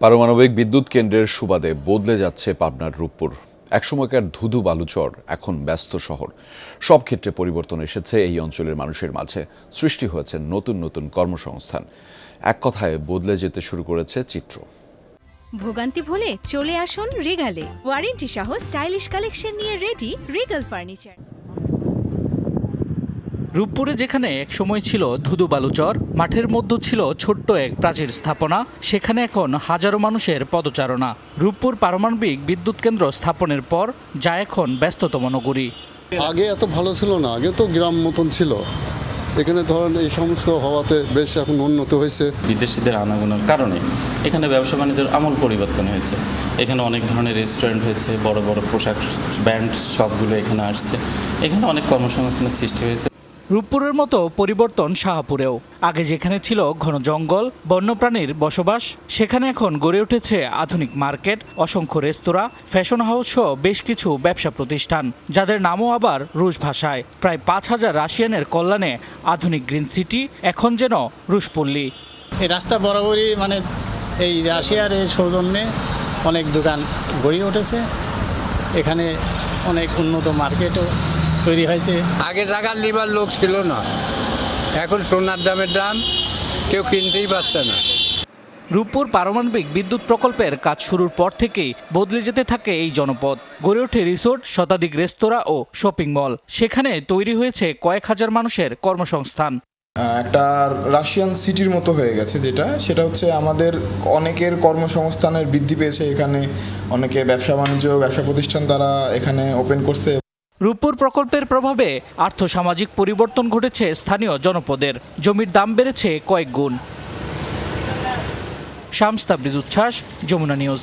পারমাণবিক বিদ্যুৎ কেন্দ্রের সুবাদে বদলে যাচ্ছে পাবনার রূপপুর। একসময়কার ধুধু বালুচর এখন ব্যস্ত শহর। সব ক্ষেত্রে পরিবর্তন এসেছে এই অঞ্চলের মানুষের মাঝে। সৃষ্টি হয়েছে নতুন নতুন কর্মসংস্থান। এক কথায় বদলে যেতে শুরু করেছে চিত্র। ভোগান্তি ভুলে চলে আসুন রিগালে। ওয়ারেন্টি সহ স্টাইলিশ কালেকশন নিয়ে রেডি রিগাল ফার্নিচার। রূপপুরে যেখানে একসময় ছিল ধুধু বালুচর, মাঠের মধ্যে ছিল ছোট্ট এক প্রাচীর স্থাপনা, সেখানে এখন হাজারো মানুষের পদচারণা। রূপপুর পারমাণবিক বিদ্যুৎ কেন্দ্র স্থাপনের পর যা এখন ব্যস্ততম নগরী। আগে এত ভালো ছিল না, আগে তো গ্রাম মতন ছিল। এখানে ধরেন এই সমস্ত হওয়াতে বেশ এখন উন্নত হয়েছে। বিদেশিদের আনাগোনার কারণে এখানে ব্যবসা বাণিজ্যের আমূল পরিবর্তন হয়েছে। এখানে অনেক ধরনের রেস্টুরেন্ট হয়েছে, বড় বড় পোশাক ব্র্যান্ড সবগুলো এখানে আসছে। এখানে অনেক কর্মসংস্থানের সৃষ্টি হয়েছে। রূপপুরের মতো পরিবর্তন শাহপুরেও। আগে যেখানে ছিল ঘন জঙ্গল, বন্যপ্রাণীর বসবাস, সেখানে এখন গড়ে উঠেছে আধুনিক মার্কেট, অসংখ্য রেস্তোরাঁ, ফ্যাশন হাউস সহ বেশ কিছু ব্যবসা প্রতিষ্ঠান, যাদের নামও আবার রুশ ভাষায়। প্রায় 5,000 রাশিয়ানের কল্যাণে আধুনিক গ্রিন সিটি এখন যেন রুশপল্লী। এই রাস্তা বরাবরই এই রাশিয়ার এই সৌজন্যে অনেক দোকান গড়ে উঠেছে। এখানে অনেক উন্নত মার্কেটও তৈরি হয়েছে। আগে জায়গার লিবার লোক ছিল না, এখন সোনার দামের দাম, কেউ কিনতেই পারছে না। রূপপুর পারমাণবিক বিদ্যুৎ প্রকল্পের কাজ শুরুর পর থেকেই বদলে যেতে থাকে এই জনপদ। গড়ে ওঠে রিসোর্ট, শতাধিক রেস্তোরাঁ ও শপিং মল। সেখানে তৈরি হয়েছে কয়েক হাজার মানুষের কর্মসংস্থান। একটা রাশিয়ান সিটির মতো হয়ে গেছে, সেটা হচ্ছে আমাদের অনেকের কর্মসংস্থানের বৃদ্ধি পেয়েছে। এখানে অনেকে ব্যবসা বাণিজ্য, ব্যবসা প্রতিষ্ঠান তারা এখানে ওপেন করছে। রূপপুর প্রকল্পের প্রভাবে আর্থসামাজিক পরিবর্তন ঘটেছে স্থানীয় জনপদের। জমির দাম বেড়েছে কয়েক গুণ। শামস তাবরিজ উচ্ছ্বাস, যমুনা নিউজ।